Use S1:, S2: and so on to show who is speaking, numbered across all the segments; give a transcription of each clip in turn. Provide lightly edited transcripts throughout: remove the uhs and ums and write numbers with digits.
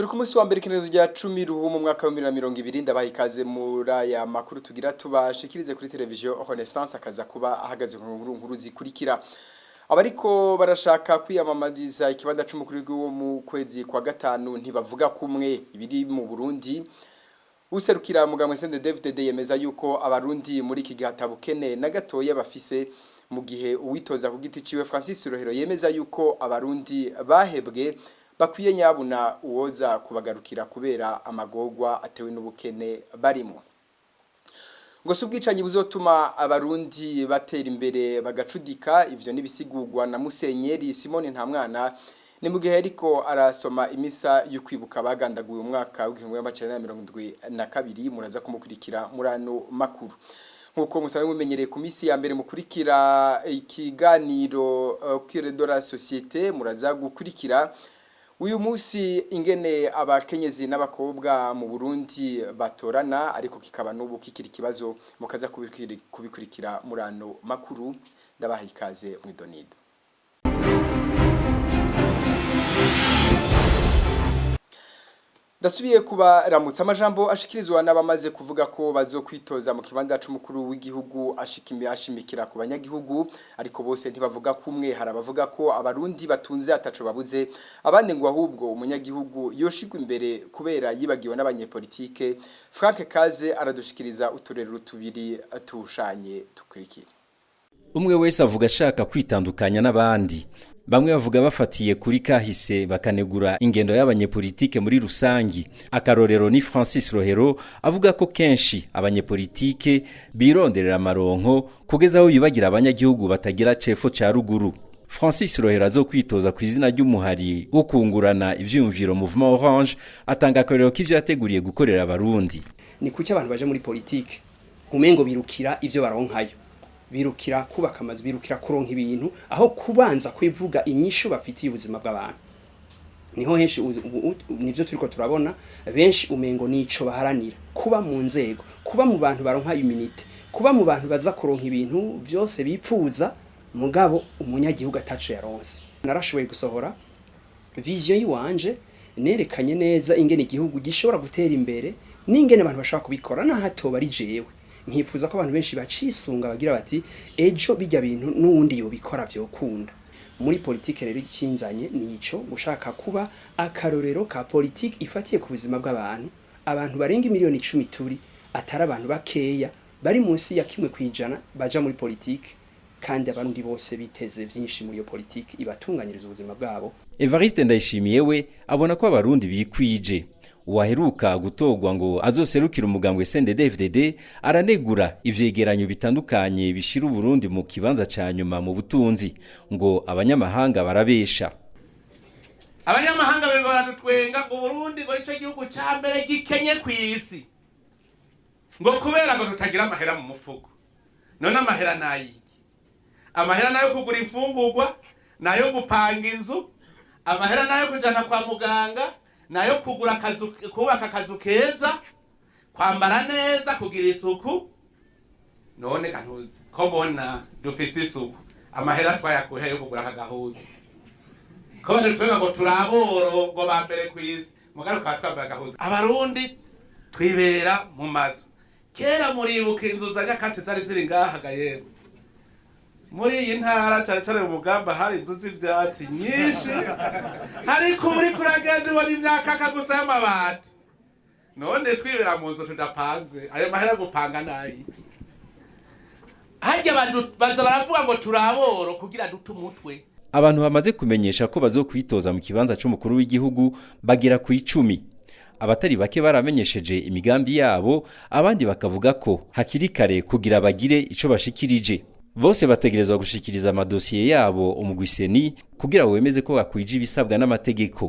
S1: Turi ku munsi wa mbere ikinezo rya 10 ruhumu mu mwaka wa 2020 ndabaha ikaze muri aya makuru tugira tubashikirize kuri televiziyo Renaissance akaza kuba ahagaze ku nkuru zikurikira. Abariko barashaka kwiyamamariza ikibanza c'umukuru w'igihugu mu kwezi kwa gatanu ntibavuga kumwe ibiri mu Burundi. Userukira mugambwe CNDD-FDD yemeza yuko abarundi muri iki gihatabukene na gatoya bafise mu gihe uwitoza ku giti ciwe Francis Rohero yemeza yuko abarundi bahebwe bakwiye nyabuna uwoza kubagarukira kubera amagorwa atewe n'ubukene barimo. Ngo subwicanyi buzotuma abarundi batera imbere bagacudika ivyo nibisigurwa na Musenyeri Simone Ntamwana ni mu gihe ariko arasoma imisa yo kwibuka bagandaguye umwaka w'1972 muraza kumukurikira murano makuru. Nkuko musabe mumenyereye ku misi ya mbere mukurikira ikiganiro Cure de la Société muraza gukurikira uyu musi ingene abakenyezi n'abakobwa mu Burundi batorana ariko kikaba n'ubu kikiri kibazo mukaza kubikurikira murano makuru ndabaha ikaze mu Donido. Dasubiye kuba ramutsa amajambo ashikirizwa n'abamaze kuvuga ko bazokwitoza mu kibanza c'umukuru w'igihugu ashimikira ku banyagihugu ariko bose ntibavuga kumwe harabavuga ko abarundi batunze ataco babuze abandi ngo ahubwo umunyagihugu yoshigwa imbere kubera yibagiwe n'abanyepolitike. Frank Kaze aradushikiriza uturero tubiri tushanye tukurikira.
S2: Umwe wese avuga ashaka kwitandukanya n'abandi. Bamwe bavuga bafatiye kuri kahise bakanegura ingendo y'abanyepolitike muri rusangi. Akarorero ni Francis Rohero avuga ko kenshi abanyepolitike bironderera amaronko kugeza aho yubagira abanyagihugu batagira cefo ca ruguru. Francis Rohero azokwitoza ku izina ry'umuhari wo kungurana ivyumviro Mouvement Orange atanga akarorero k'ivyo yateguriye gukorera abarundi.
S3: Ni kuki abantu baje muri politike umengo birukira ivyo baronkayo, birukira kubaka amazu, birukira kuronka ibintu aho kubanza kwivuga inyishu bafitiye ubuzima bw'abantu. Niho henshi nivyo turiko turabona benshi umengo nico baharanira kuba mu nzego, kuba mu bantu baronka immunity, kuba mu bantu baza kuronka ibintu byose bipfuza mugabo umunyagihugu ataco yaronse. Narashoboye gusohora vision yiwanje nerekanye neza ingene igihugu gishobora gutera imbere n'ingene abantu bashaka kubikora na hato bari jewe. Nkifuza ko abantu benshi bacisunga bagira bati ejo bijya bintu n'uwundi yobikora vyokunda. Muri politike rero ikinzanye nico gushaka kuba akarorero ka politike ifatiye ku buzima bw'abantu, abantu barenga miliyoni 10 turi atari abantu bakeya bari munsi ya 1% baja muri politike kandi abarundi bose biteze vyinshi muri yo politike ibatunganyiriza ubuzima bwabo.
S2: Evariste Ndayishimiye we abona ko abarundi bikwije. Uwaheruka gutogwa ngo azoserukira umugambwe CNDD-FDD aranegura ivyegeranyo bitandukanye bishira Burundi mu kibanza ca nyuma mu butunzi ngo abanyamahanga barabesha.
S4: Abanyamahanga bengora dutwenga ngo Burundi ngo ico gihugu ca mbere gikenye kwisi ngo kubera ngo tutagira amahera mu mufuko. None amahera nayiki? Amahera nayo kugura imfungurwa, nayo gupanga inzu, amahera nayo kujana kwa muganga, nayo kugura akazu, kubaka akazu keza, kwambara neza, kugira isuku. None kantuzi ko mbona dufise isuku amahera twayakuhe yo kugura akagahuzu ko twenga ngo turaboro ngo bambere kwisi mugaruka twambara agahuzu. Abarundi twibera mu mazu kera muribuka inzu za nyakatsi zari ziri ngaha gaye muri iyi ntara cyane mu mugamba hari inzu z'ivyatsi nyinshi ariko muri kuragenda ubona ivyakaka gusa y'amabati. None twibera mu nzu tudapanze ayo mahera gupanga nayi hajya baza baravuga ngo turaboro kugira dutumutwe.
S2: Abantu bamaze kumenyesha ko bazokwitoza mu kibanza c'umukuru w'igihugu bagera ku 10. Abatari bake baramenyesheje imigambi yabo abandi bakavuga ko hakiri kare kugira bagire ico bashikirije. Bose bategerezwa gushikiriza amadosiye yabo umugwiseni kugira wemeze ko bakwije ibisabwa n'amategeko.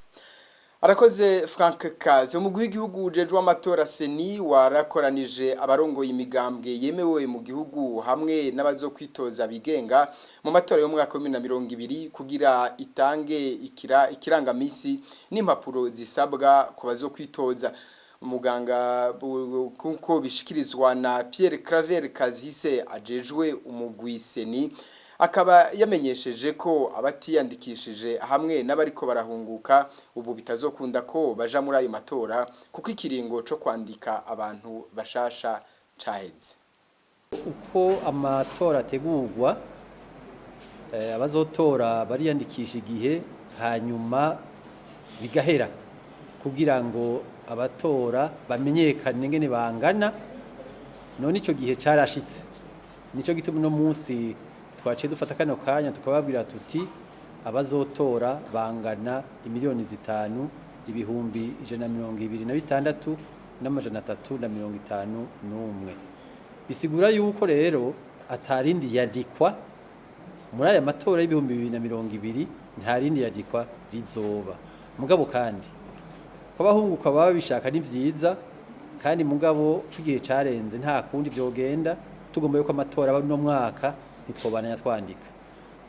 S1: Arakoze Frank Kaze. Umugwi w'igihugu ujejwe amatora seni warakoranije abarongoye imigambwe yemewe mu gihugu hamwe n'abazokwitoza bigenga mu matora yo mu mwaka wa 2020 kugira itange ikirangamisi n'impapuro zisabwa ku bazokwitoza. Umuganga kuko bishikirizwa na Pierre Claver Kazihise ajejwe umugwi seni akaba yamenyesheje ko abatiyandikishije hamwe n'abariko barahunguka ubu bitazokunda ko baja muri ayo matora kuko ikiringo co kwandika abantu bashasha caheze.
S5: Uko amatora ategurwa abazotora bariyandikisha igihe hanyuma bigahera kugira ngo abatora bamenyekane ngene bangana none ico gihe carashitse nico gituma no munsi twaciye dufata kano kanya tukababwira tuti abazotora bangana imiliyoni 5 ibihumbi 126 n'amajana 351 bisigura yuko rero atarindi yandikwa muri aya matora y'ibihumbi 2020 ntarindi yandikwa rizoba mugabo kandi kwabahunguka baba bishaka ni vyiza kandi mugabo kigiye carenze nta kundi byogenda tugomba yuko amatora no mwaka nitwobananya twandika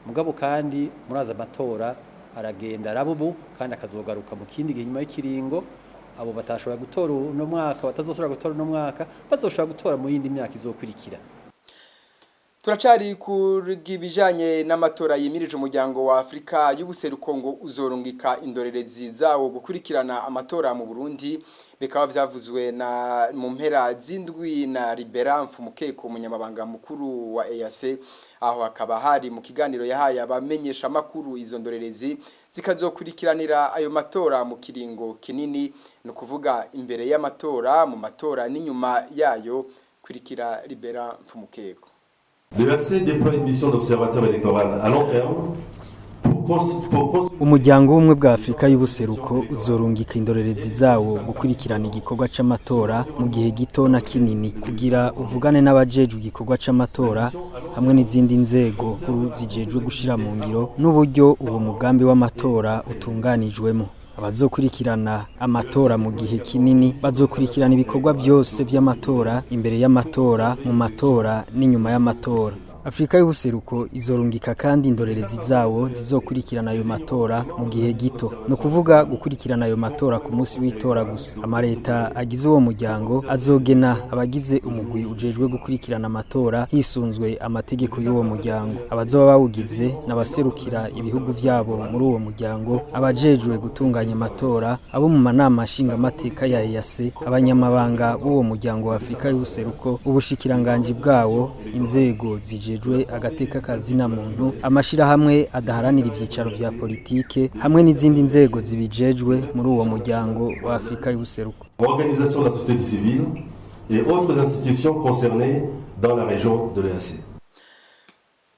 S5: mugabo kandi muraza amatora aragenda arabubu kandi akazogaruka mu kindi gihe nyuma y'ikiringo abo batashobora gutora no mwaka batazosubira gutora no mwaka bazoshobora gutora mu yindi myaka izokurikira.
S1: Turacari kurigibijanye n'amatora yimirije umuryango wa Afrika y'ubuseruko ngo uzorungika indorerezi zawo gukurikirana amatora mu Burundi bikaba vyavuzwe na mu mpera zindwi na Libera Mfumukeko umunyamabanga mukuru wa EAC aho akaba hari mu kiganiro yahaye abamenyesha makuru izo ndorerezi zikazokurikiranira ayo matora mu kiringo kinini no kuvuga imbere y'amatora mu matora n'inyuma yayo kurikira Libera Mfumukeko.
S6: L'EAC déploie une mission d'observateur électoral à long terme.
S7: Umuryango w'ubumwe bwa Afrika y'ubuseruko uzorungika indorerezi zawo gukurikirana igikorwa c'amatora mu gihe gito na kinini kugira uvugane n'abajejwe igikorwa c'amatora hamwe n'izindi nzego zijejwe gushira mu ngiro n'uburyo uwo mugambi w'amatora utunganijwemo. Abazokurikirana amatora mu gihe kinini bazokurikirana ibikorwa byose by'amatora imbere y'amatora mu matora n'inyuma y'amatora. Afrika y'ubuseruko izorungika kandi indorerezi zawo zizokurikirana ayo matora mu gihe gito no kuvuga gukurikirana ayo matora ku munsi w'itora gusa. Amareta agize uwo muryango azogena abagize umugwi ujejwe gukurikirana amatora hisunzwe amategeko y'uwo muryango. Abazoba bawugize n'abaserukira ibihugu vyabo muri uwo muryango, abajejwe gutunganya amatora, abo mu manama nshinga amateka ya EAC, abanyamabanga b'uwo muryango wa Afrika y'ubuseruko, ubushikiranganje bwawo, inzego zije agateka kazina muntu amashira hamwe adaharanira ivyicaro vya politike hamwe n'izindi nzego zibijejwe muri uwo muryango wa Afrika y'ubuseruko.
S6: Organisation de la société civile et autres institutions concernées dans la région de l'EAC.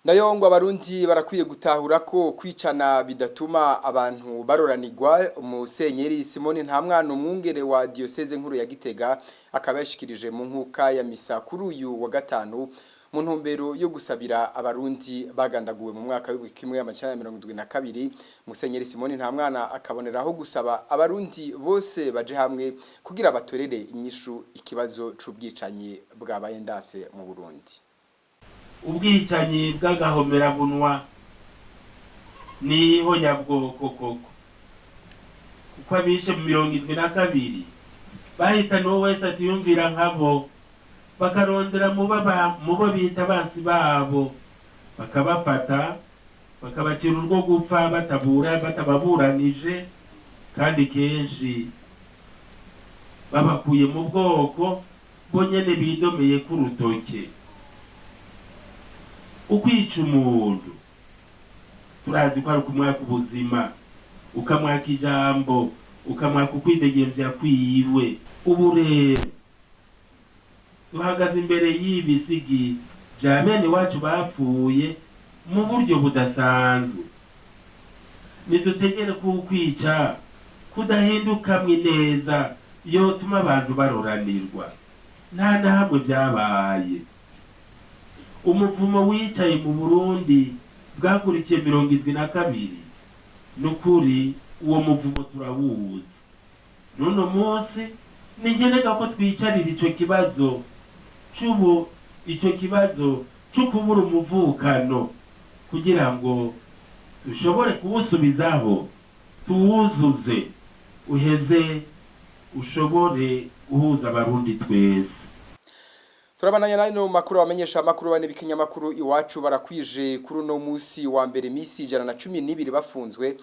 S1: Nayo ngo abarundi barakwiye gutahura ko kwicana bidatuma abantu baroranirwa. Umusenyeri Simoni Ntamwana umwungere wa diocese nkuru ya Gitega akabashikirije mu nkuka ya misa kuri uyu wa gatanu mu ntumbero yo gusabira abarundi bagandaguwe mu mwaka w'1972. Musenyeri Simoni Ntamwana akaboneraho gusaba abarundi bose baje hamwe kugira batorere inyishu ikibazo c'ubwicanyi bwabaye ndase mu Burundi.
S8: Ubwicanyi bw'agahomerabunwa niho nyabwoko koko kuko abishe mu 72 bahitana uwo wese atiyumvira nkabo bakarondera mubo bita abansi babo bakabafata bakabakira urwo gupfa batababuranije kandi kenshi babakuye mu bwoko bonyene bidomeye ku rutoke. Ukwica umuntu turazi ko ari ukumwaka ubuzima, ukamwaka ijambo, ukamwaka ukwidegemvya kwiwe. Ubu rero tuhagaze imbere y'ibisigi vya bene wacu bapfuye mu buryo budasanzwe. Nidutegere ko ukwica kudahindukamwe neza yotuma abantu baroranirwa. Nta na hamwe vyabaye. Umuvumo wicaye mu Burundi bwakurikiye 72 nukuri uwo muvumo turawuzi. Nono munsi ningeneka ko twicarira ico kibazo cy'ukubura umuvukano kugira ngo dushobore kuwusubizaho tuwuzuze uheze ushobore guhuza abarundi twese.
S1: Turabananya nayo makuru abamenyesha makuru bane bikinyamakuru iwacu barakwije kuri no musi wa mbere misi 112 bafunzwe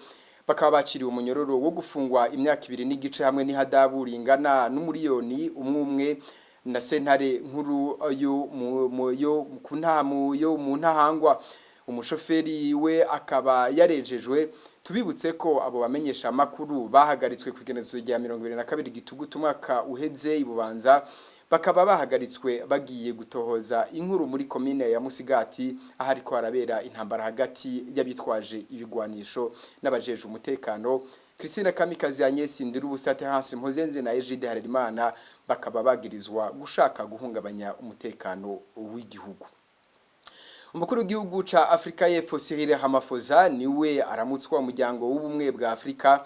S1: bakaba baciriwe umunyororo wo gufungwa imyaka 2 n'igice hamwe n'ihadaburi ingana n'umuriyoni umwe na sentare nkuru yo mu ntahangwa umushoferi we akaba yarejejwe tubibutse ko abo bamenyesha makuru bahagaritswe ku igenezo rya 22 gitugutu mwaka uheze ibubanza bakaba bahagaritswe bagiye gutohoza inkuru muri komine ya Musigati ahari ko harabera intambara hagati y'abitwaje ibigwanisho n'abajeje umutekano Christine Kamikazi Agnes Ndirubusate hasi Mpozenze na Ejide Harerimana bakaba bagirizwa gushaka guhungabanya umutekano w'igihugu. Umukuru w'igihugu ca Afrika y'Epfo Cyril Ramaphosa niwe aramutswa umuryango w'ubumwe bwa Afrika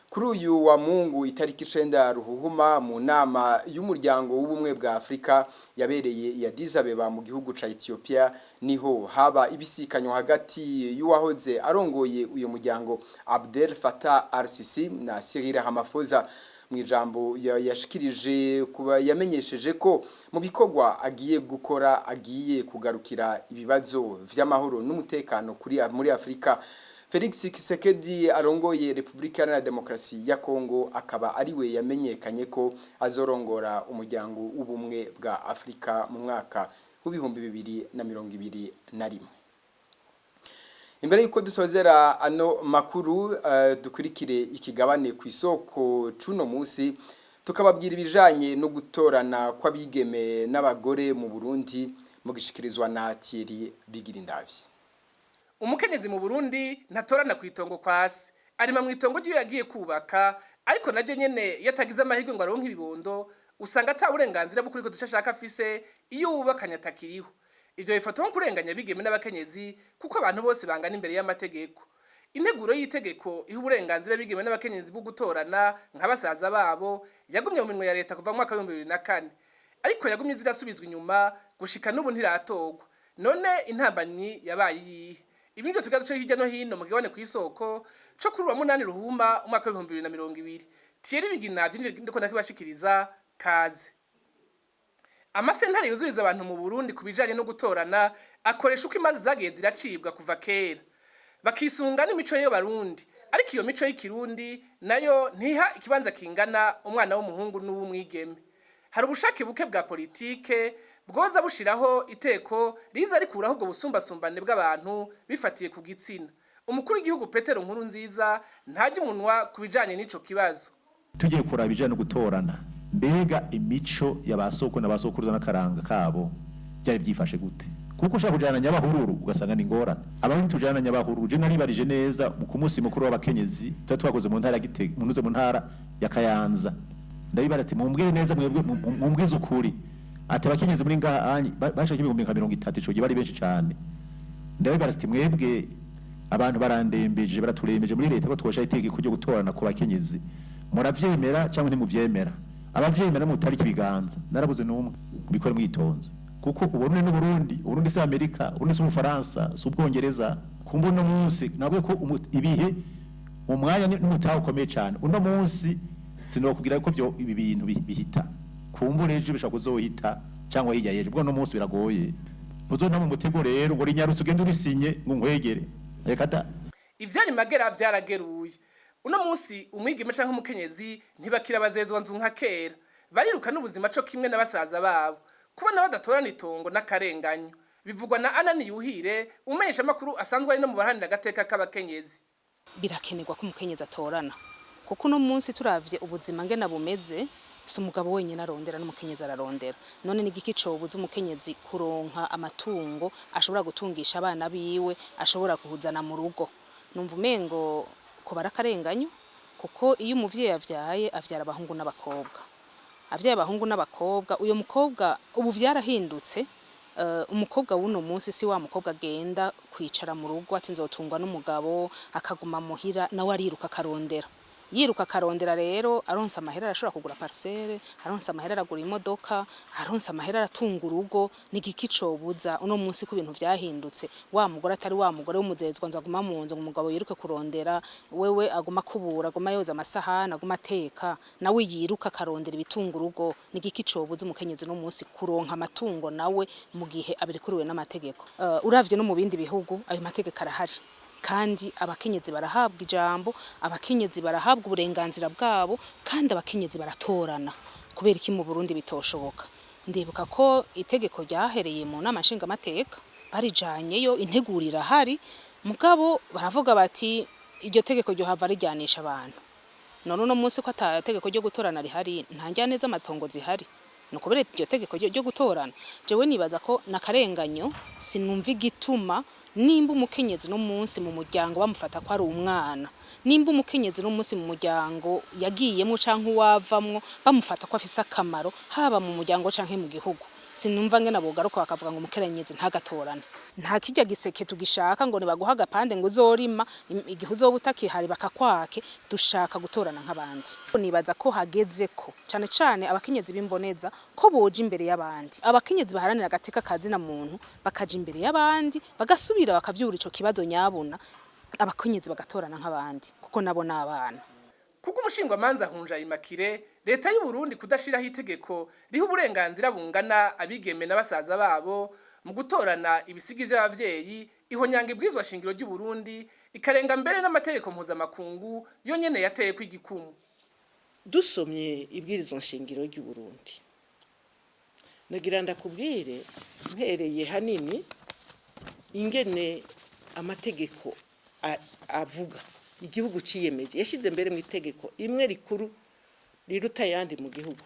S1: kuri uyu wa Mungu itariki 9 ruhuhuma mu nama y'umuryango w'ubumwe bwa Afrika yabereye ya Addis Abeba mu gihugu ca Ethiopia niho haba ibisikanyo hagati y'uwahoze arongoye uyo muryango Abdel Fattah al-Sisi na Cyril Ramaphosa mu ijambo yashikirije kuba yamenyesheje ko mu bikorwa agiye gukora agiye kugarukira ibibazo vy'amahoro n'umutekano muri Afrika. Felix Tshisekedi arongoye Republika ya Demokrasi ya Kongo akaba ariwe yamenyekanye ko azorongora umuryango w'ubumwe bwa Afrika mu mwaka w'ibihumbi 2021. Imbere yuko dusozera ano makuru dukurikire ikigabane ku isoko cuno musi tukababwira ibijanye no gutorana kw'abigeme n'abagore mu Burundi mu gishikirizwa na Thierry Bigirindavyi.
S9: Umukenyezi mu Burundi ntatorana kwitongo kwasi arima mu itongo ryo yagiye kubaka ariko naryo nyene yatagize amahirwe ngo aronke ibibondo usanga ata burenganzira bukuri ko dushaka afise iyo ubakanya takiriho. Ivyo bifatwa nko kurenganya bigeme n'abakenyezi kuko abantu bose bangana imbere y'amategeko. Integuro y'itegeko iha uburenganzira bigeme n'abakenyezi bwo gutorana nk'abasaza babo yagumye mu minwe ya leta kuva mu mwaka wa 2004 ariko yagumye zirasubizwa inyuma gushika n'ubu ntiratorwa. None intambanyi yabaye yihe? Ibintu tugaduce hirya no hino mu gibane ku isoko cyo kuri wa 8 ruhuma umwaka wa 2020 Thierry Bigirindavyi ndiko nakibashikiriza kaze. Amasentare yuzuriza abantu mu Burundi kubijanye no gutorana akoresha uko imanza zagiye ziracibwa kuva kera bakisunga n'imico yo Barundi ariko iyo mico y'ikirundi nayo ntiha ikibanza kingana umwana w'umuhungu n'uw'umwigeme. Hari ubushake buke bwa politike bwoza bushiraho iteko riza rikuraho ubwo busumbasumbane bw'abantu bifatiye ku gitsina. Umukuru w'igihugu Petero Nkurunziza ntajya umunwa kubijanye n'ico kibazo.
S10: Tugiye kurabije no gutorana mbega imico y'abasoko n'abasokuruza n'akaranga kabo byari byifashe gute kuko ushaka kujana nyabahururu ugasanga ni ngorane abantu tujana nyabahururu je naribarije neza ku munsi mukuru w'abakenyezi twakoze mu ntara Gitega munuze mu ntara ya Kayanza ndabibara ati mumbwire neza mwebwe mumbwize ukuri ati abakenyezi muri ngaha bashaka 30 ico gihe bari benshi cyane ndabibara ati mwebwe abantu barandembeje baraturembeje muri leta ko twosha itegeko ryo gutorana ku bakenyezi muravyemera cyangwa ntimuvyemera abavyemera mu tariki biganza narabuze numwe bikora mwitonze kuko ubone no Burundi si Amerika ubundi si Ufaransa si Ubwongereza kumbo no munsi nabwo ko ibihe mu mwanya n'umutaho ukomeye cyane uno munsi sinokubwira ko byo ibi bintu bihita kumbure ejo bishaka kuzohita cyangwa hirya yeje bwo no munsi biragoye uzona mu mutego rero ngo rinyarutse ugende urisinye ngo nkwegere reka da
S9: ivyari magera vyarageruye. Uno munsi umwigeme canke umukenyezi ntibakira bazezwa nzu nka kera bariruka n'ubuzima cyo kimwe n'abasaza babo kubona badatorana itongo n'akarenganyo bivugwa na Anani Yuhire umesha makuru asanzwe ari no mu bahanira gateka k'abakenyezi.
S11: Birakenerwa ko umukenyezi atorana kuko uno munsi turavye ubuzima ngena bumeze si umugabo wenyine arondera n'umukenyezi ararondera none n'igiki cobuza umukenyezi kuronka amatungo ashobora gutungisha abana biwe ashobora kuhuzana mu rugo numva umengo ko barakarenganyo kuko iyo umuvyeyi avyaye avyara abahungu n'abakobwa avyaye abahungu n'abakobwa uyo mukobwa ubu vyarahindutse umukobwa w'uno munsi si wa mukobwa agenda kwicara mu rugo ati nzotungwa n'umugabo akaguma muhira nawe ariruka karondera yiruka karondera rero aronsa amahera arashobora kugura parcelle, aronsa amahera aragura imodoka, aronsa amahera aratunga urugo, nigiki cobuza uno munsi ku bintu vyahindutse, wa mugore atari wa mugore w'umuzezwa nzaguma mu nzu, umugabo yiruke kurondera, wewe aguma kubura, aguma yoza amasahani, aguma ateka, nawe yiruka karondera ibitunga urugo, nigiki cobuza umukenyezi no munsi kuronka amatungo nawe mu gihe abirikuriwe n'amategeko. Uravye no mu bindi bihugu ayo mategeko arahari, kandi abakenyezi barahabwa ijambo, abakenyezi barahabwa uburenganzira bwabo, kandi abakenyezi baratorana. Kubera iki mu Burundi bitoshoboka? Ndibuka ko itegeko ryahereye mu nama nshingamateka barijanyeyo, integurira hari mugabo baravuga bati iryo tegeko ryo hava rijyanisha abantu. None no munsi ko atategeko ryo gutorana rihari, ntanjya neza amatongo zihari. Nukubera iryo tegeko ryo gutorana, jewe nibaza ko nakarenganyo, sinumva igituma nimba umukenyezi no munsi mu muryango bamufata ko ari umwana, nimba umukenyezi no munsi mu muryango yagiyemo canke uwavamwo bamufata ko afise akamaro haba mu muryango canke mu gihugu, sinumva ngena bogaruka bakavuga ngo umukenyezi ntagatorane. Nta kijya giseke tugishaka ngo nibaguha agapande ngo uzorima igihe uzoba utakihari bakakwake, dushaka gutorana nk'abandi. Nibaza ko hageze ko cane cane abakenyezi b'imboneza ko boje imbere y'abandi, abakenyezi baharanira agateka kazina muntu bakaja imbere y'abandi, bagasubira bakavyura ico kibazo nyabuna, abakenyezi bagatorana nk'abandi kuko nabo n'abana.
S9: Kuko umushingwamanza Hunjayimakire, leta y'u Burundi kudashiraho itegeko riha uburenganzira bungana abigeme n'abasaza babo mu gutorana ibisigi by'abavyeyi, ihonyanga ibwirizwa shingiro ry'u Burundi, ikarenga mbere n'amategeko mpuzamakungu yo nyene yateye kw'igikumu.
S12: Dusomye ibwirizwa shingiro ry'u Burundi, nagira ndakubwire mpereye hanini ingene amategeko avuga igihugu ciyemeje, yashize mbere mu itegeko imwe rikuru riruta yandi mu gihugu.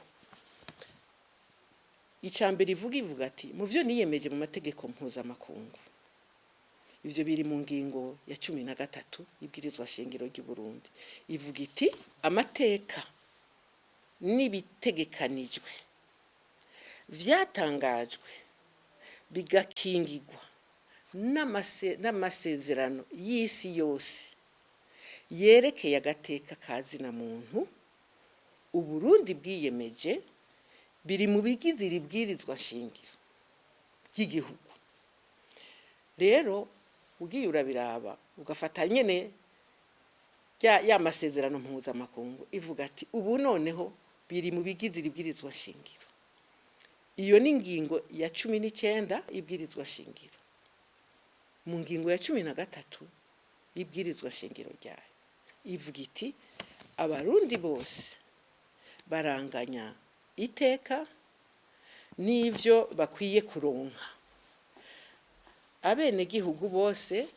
S12: Icambere ivuga ati mu vyo niyemeje mu mategeko mpuzamakungu, ivyo biri mu ngingo ya 13 ibwirizwa shingiro ry'u Burundi, ivuga iti amateka n'ibitegekanijwe vyatangajwe bigakingirwa n'amasezerano y'isi yose yerekeye agateka kazina muntu Uburundi bwiyemeje biri mu bigize ibwirizwa shingiro ry'igihugu. Rero ugiye urabiraba ugafata nyene ya masezerano mpuzamakungu ivuga ati ubu noneho biri mu bigize ibwirizwa shingiro. Iyo ni ngingo ya 19 ibwirizwa shingiro. Mu ngingo ya 13 ibwirizwa shingiro ryayo ivuga iti abarundi bose baranganya iteka n'ivyo bakwiye kuronka, abene gihugu bose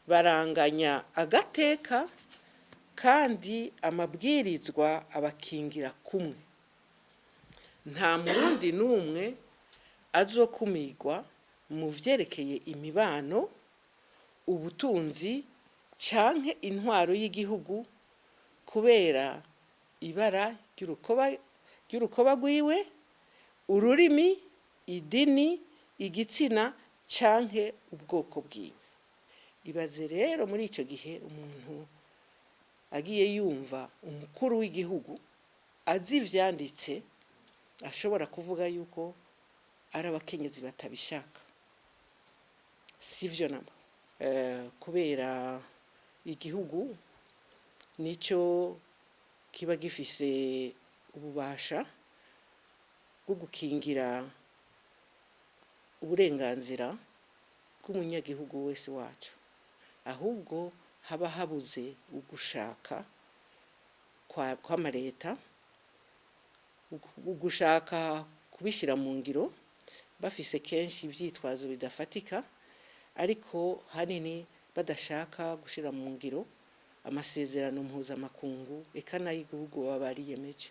S12: baranganya agateka kandi amabwirizwa abakingira kumwe, nta murundi n'umwe azokumigwa mu vyerekeye imibano, ubutunzi canke intwaro y'igihugu kubera ibara ry'urukoba rwiwe, ururimi, idini, igitsina canke ubwoko bwiwe. Ibaze rero muri ico gihe umuntu agiye yumva umukuru w'igihugu azi ivyanditse, ashobora kuvuga yuko ari abakenyezi batabishaka. Sivyo nabo. Kubera igihugu nico kiba gifise ububasha bwo gukingira uburenganzira bw'umunyagihugu wese wacu, ahubwo haba habuze ugushaka kw'amareta, ugushaka kubishira mu ngiro bafise kenshi ivyitwazo bidafatika, ariko hanini badashaka gushira mu ngiro amasezerano mpuzamakungu eka n'ay'igihugu baba bariyemeje.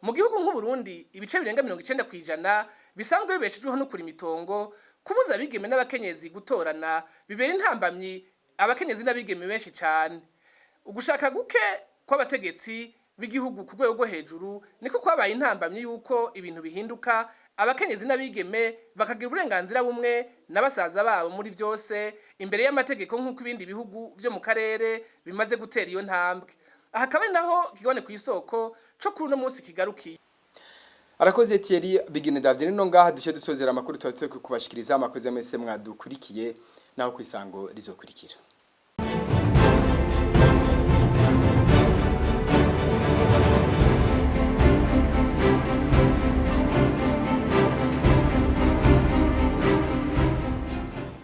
S9: Mu gihugu nk'u Burundi ibice birenga 90% bisanzwe bibeshejweho no kuri mitongo, kubuza abigeme n'abakenyezi gutorana bibera intambamyi abakenyezi n'abigeme benshi cyane. Ugushaka guke kw'abategetsi b'igihugu ku rwego rwo hejuru niko kwabaye intambamyi yuko ibintu bihinduka, abakenyezi n'abigeme bakagira uburenganzira bumwe n'abasaza babo muri byose imbere y'amategeko nk'uko ibindi bihugu byo mu karere bimaze gutera iyo ntambwe. aha akaba ari naho kigone ku isoko co kuri uno munsi kigarukiye.
S1: Arakoze Thierry Bigine Davide no ngaha duce dusozera amakuru twatse kubashikiriza amakoze mwese mwadukurikiye naho kwisango rizokurikira.